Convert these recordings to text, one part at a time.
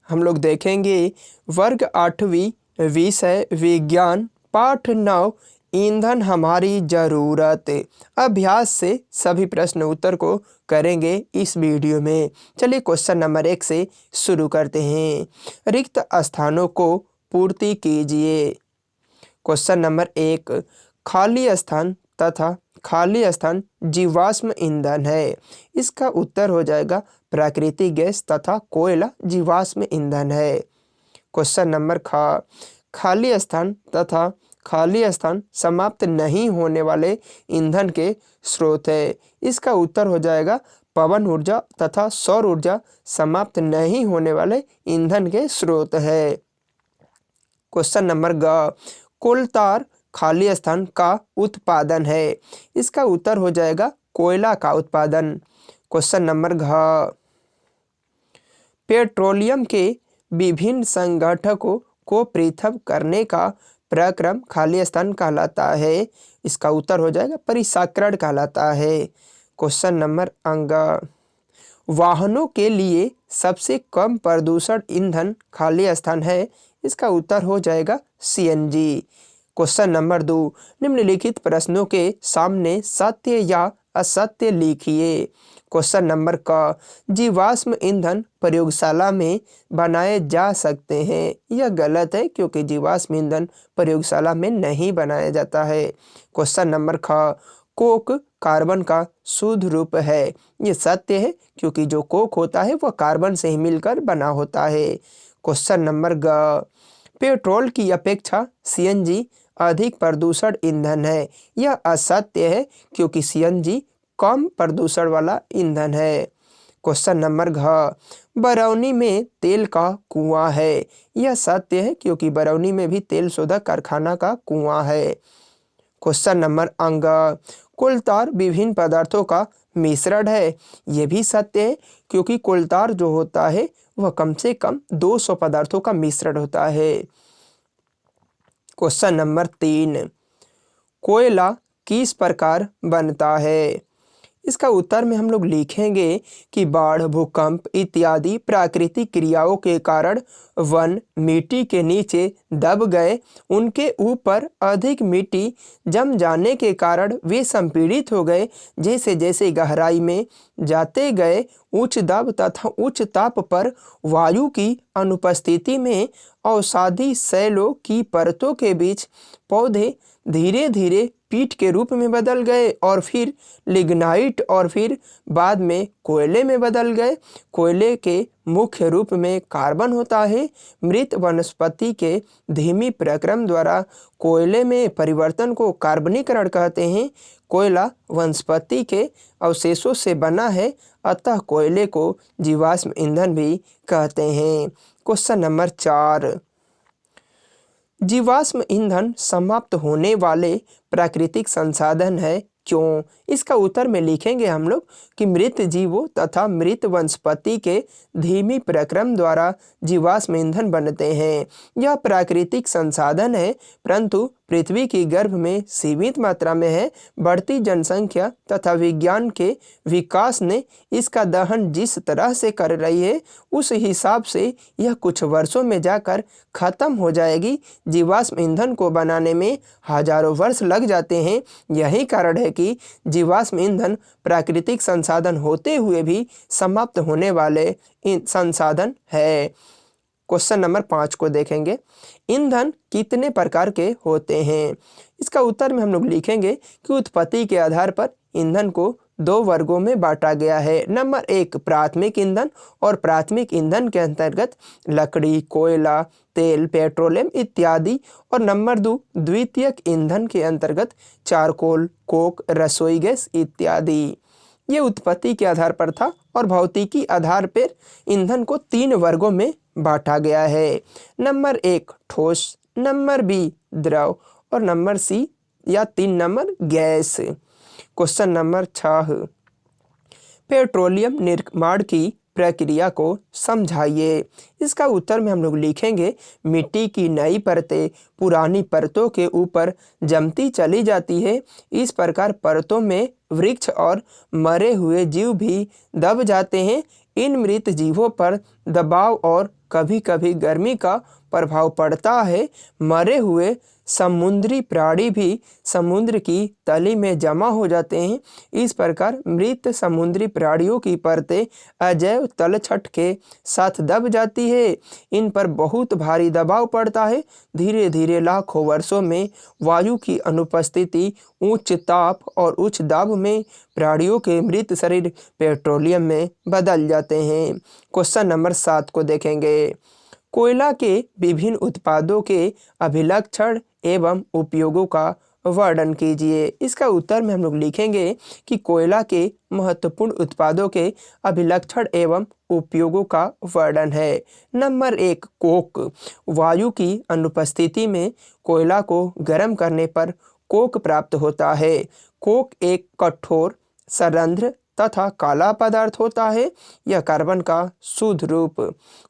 हम लोग देखेंगे वर्ग 8वीं विषय विज्ञान पाठ 9 ईंधन हमारी ज़रूरत। अभ्यास से सभी प्रश्न उत्तर को करेंगे इस वीडियो में। चलिए क्वेश्चन नंबर 1 से शुरू करते हैं। रिक्त स्थानों को पूर्ति कीजिए। क्वेश्चन नंबर 1, खाली स्थान तथा खाली स्थान जीवाश्म ईंधन है। इसका उत्तर हो जाएगा प्राकृतिक गैस तथा कोयला जीवाश्म ईंधन है। क्वेश्चन नंबर खाली स्थान तथा खाली स्थान समाप्त नहीं होने वाले ईंधन के स्रोत है। इसका उत्तर हो जाएगा पवन ऊर्जा तथा सौर ऊर्जा समाप्त नहीं होने वाले ईंधन के स्रोत है। क्वेश्चन नंबर कोलतार खाली स्थान का उत्पादन है। इसका उत्तर हो जाएगा कोयला का उत्पादन। क्वेश्चन नंबर पेट्रोलियम के विभिन्न संगठकों को पृथक करने का प्रक्रम खाली स्थान कहलाता है। इसका उत्तर हो जाएगा परिसाकरण कहलाता है। क्वेश्चन नंबर वाहनों के लिए सबसे कम प्रदूषण ईंधन खाली स्थान है। इसका उत्तर हो जाएगा सीएनजी। क्वेश्चन नंबर 2, निम्नलिखित प्रश्नों के सामने सत्य या असत्य लिखिए। क्वेश्चन नंबर जीवाश्म ईंधन प्रयोगशाला में बनाए जा सकते हैं। यह गलत है क्योंकि जीवाश्म ईंधन प्रयोगशाला में नहीं बनाया जाता है। क्वेश्चन नंबर कोक कार्बन का शुद्ध रूप है। यह सत्य है क्योंकि जो कोक होता है वह कार्बन से ही मिलकर बना होता है। क्वेश्चन नंबर पेट्रोल की अपेक्षा सीएनजी अधिक प्रदूषण ईंधन है। यह असत्य है क्योंकि सीएनजी कम प्रदूषण वाला ईंधन है। क्वेश्चन नंबर बरौनी में तेल का कुआं है। यह सत्य है क्योंकि बरौनी में भी तेल शोधक कारखाना का कुआं है। क्वेश्चन नंबर कोलतार विभिन्न पदार्थों का मिश्रण है। यह भी सत्य है क्योंकि कोलतार जो होता है वह कम से कम 200 पदार्थों का मिश्रण होता है। क्वेश्चन नंबर 3, कोयला किस प्रकार बनता है। इसका उत्तर में हम लोग लिखेंगे कि बाढ़, भूकंप इत्यादि प्राकृतिक क्रियाओं के कारण वन मिट्टी के नीचे दब गए। उनके ऊपर अधिक मिट्टी जम जाने के कारण वे संपीड़ित हो गए। जैसे जैसे गहराई में जाते गए उच्च दाब तथा उच्च ताप पर वायु की अनुपस्थिति में अवसादी शैलों की परतों के बीच पौधे धीरे धीरे पीट के रूप में बदल गए और फिर लिग्नाइट और फिर बाद में कोयले में बदल गए। कोयले के मुख्य रूप में कार्बन होता है। मृत वनस्पति के धीमी प्रक्रम द्वारा कोयले में परिवर्तन को कार्बनीकरण कहते हैं। कोयला वनस्पति के अवशेषों से बना है, अतः कोयले को जीवाश्म ईंधन भी कहते हैं। क्वेश्चन नंबर 4, जीवाश्म ईंधन समाप्त होने वाले प्राकृतिक संसाधन है क्यों। इसका उत्तर में लिखेंगे हम लोग कि मृत जीवों तथा मृत वनस्पति के धीमी प्रक्रम द्वारा जीवाश्म ईंधन बनते हैं। यह प्राकृतिक संसाधन है परंतु पृथ्वी की गर्भ में सीमित मात्रा में है। बढ़ती जनसंख्या तथा विज्ञान के विकास ने इसका दहन जिस तरह से कर रही है उस हिसाब से यह कुछ वर्षों में जाकर खत्म हो जाएगी। जीवाश्म ईंधन को बनाने में हजारों वर्ष लग जाते हैं। यही कारण है कि जीवाश्म ईंधन प्राकृतिक संसाधन होते हुए भी समाप्त होने वाले संसाधन है। क्वेश्चन नंबर 5 को देखेंगे। ईंधन कितने प्रकार के होते हैं। इसका उत्तर में हम लोग लिखेंगे कि उत्पत्ति के आधार पर ईंधन को 2 वर्गों में बांटा गया है। नंबर 1 प्राथमिक ईंधन, और प्राथमिक ईंधन के अंतर्गत लकड़ी, कोयला, तेल, पेट्रोलियम इत्यादि। और नंबर 2 द्वितीयक ईंधन के अंतर्गत चारकोल, कोक, रसोई गैस इत्यादि। ये उत्पत्ति के आधार पर था और भौतिकी आधार पर ईंधन को 3 वर्गों में बांटा गया है। नंबर 1 ठोस, नंबर बी द्रव और नंबर सी या 3 number gas. Question number 6, petroleum निर्माण की प्रक्रिया को समझाइए। इसका उत्तर में हम लोग लिखेंगे मिट्टी की नई परतें पुरानी परतों के ऊपर जमती चली जाती है। इस प्रकार परतों में वृक्ष और मरे हुए जीव भी दब जाते हैं। इन मृत जीवों पर दबाव और कभी कभी गर्मी का प्रभाव पड़ता है। मरे हुए समुद्री प्राणी भी समुद्र की तली में जमा हो जाते हैं। इस प्रकार मृत समुद्री प्राणियों की परतें अजैव तलछट के साथ दब जाती है। इन पर बहुत भारी दबाव पड़ता है। धीरे धीरे लाखों वर्षों में वायु की अनुपस्थिति, उच्च ताप और उच्च दाब में प्राणियों के मृत शरीर पेट्रोलियम में बदल जाते हैं। क्वेश्चन नंबर 7 को देखेंगे। कोयला के विभिन्न उत्पादों के अभिलक्षण एवं उपयोगों का वर्णन कीजिए। इसका उत्तर में हम लोग लिखेंगे कि कोयला के महत्वपूर्ण उत्पादों के अभिलक्षण एवं उपयोगों का वर्णन है। Number 1, Coke. वायु की अनुपस्थिति में कोयला को गर्म करने पर कोक प्राप्त होता है। कोक एक कठोर, सरंध्र तथा काला पदार्थ होता है। यह कार्बन का शुद्ध रूप।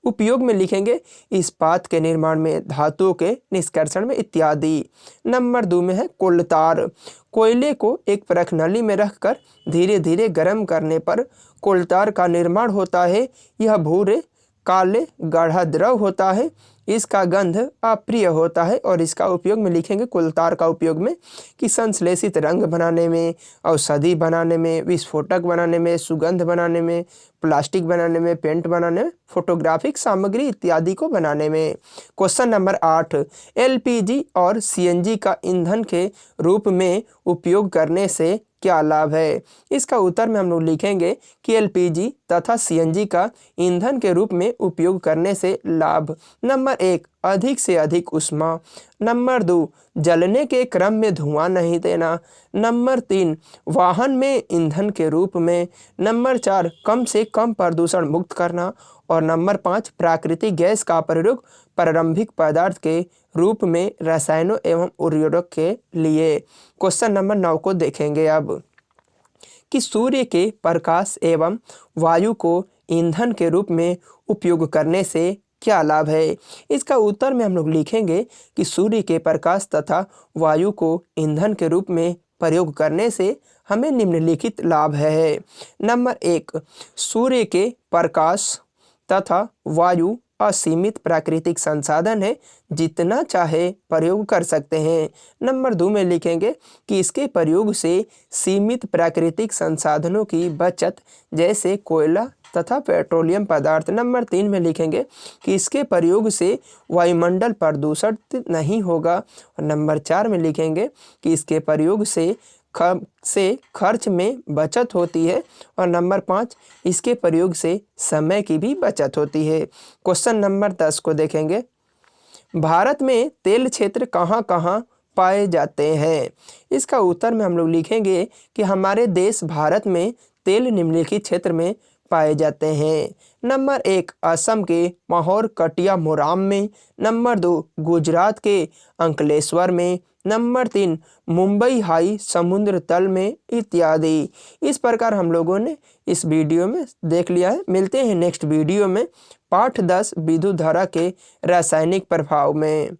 उपयोग में लिखेंगे इस्पात के निर्माण में, धातुओं के निष्कर्षण में इत्यादि। नंबर 2 में है कोलतार। कोयले को एक प्रखनली में रखकर धीरे धीरे गर्म करने पर कोलतार का निर्माण होता है। यह भूरे काले गाढ़ा द्रव होता है। इसका गंध अप्रिय होता है और इसका उपयोग में लिखेंगे कोलतार का उपयोग में कि संश्लेषित रंग बनाने में, औषधि बनाने में, विस्फोटक बनाने में, सुगंध बनाने में, प्लास्टिक बनाने में, पेंट बनाने में, फोटोग्राफिक सामग्री इत्यादि को बनाने में। क्वेश्चन नंबर 8, एलपीजी और सीएनजी का ईंधन के रूप में उपयोग करने से क्या लाभ है। इसका उत्तर में हम लोग लिखेंगे कि एलपीजी तथा सीएनजी का ईंधन के रूप में उपयोग करने से लाभ। नंबर 1, अधिक से अधिक ऊष्मा। नंबर 2, जलने के क्रम में धुआं नहीं देना। नंबर 3, वाहन में ईंधन के रूप में। नंबर 4, कम से कम प्रदूषण मुक्त करना। और नंबर 5, प्राकृतिक गैस का प्रयोग प्रारंभिक पदार्थ के रूप में रसायनों एवं उर्वरक के लिए। क्वेश्चन नंबर 9 को देखेंगे अब कि सूर्य के प्रकाश एवं वायु को ईंधन के रूप में उपयोग करने से क्या लाभ है। इसका उत्तर में हम लोग लिखेंगे कि सूर्य के प्रकाश तथा वायु को ईंधन के रूप में प्रयोग करने से हमें निम्नलिखित लाभ है। नंबर 1, सूर्य के प्रकाश तथा वायु असीमित प्राकृतिक संसाधन है, जितना चाहे प्रयोग कर सकते हैं। नंबर 2 में लिखेंगे कि इसके प्रयोग से सीमित प्राकृतिक संसाधनों की बचत, जैसे कोयला तथा पेट्रोलियम पदार्थ। नंबर 3 में लिखेंगे कि इसके प्रयोग से वायुमंडल प्रदूषित नहीं होगा। और नंबर 4 में लिखेंगे कि इसके प्रयोग से खर्च में बचत होती है। और नंबर 5, इसके प्रयोग से समय की भी बचत होती है। क्वेश्चन नंबर 10 को देखेंगे। भारत में तेल क्षेत्र कहाँ कहाँ पाए जाते हैं। इसका उत्तर में हम लोग लिखेंगे कि हमारे देश भारत में तेल निम्नलिखित क्षेत्र में पाए जाते हैं। नंबर 1, असम के माहौर कटिया मोराम में। नंबर 2, गुजरात के अंकलेश्वर में। नंबर 3, मुंबई हाई समुद्र तल में इत्यादि। इस प्रकार हम लोगों ने इस वीडियो में देख लिया है। मिलते हैं नेक्स्ट वीडियो में पाठ 10 विद्युत धारा के रासायनिक प्रभाव में।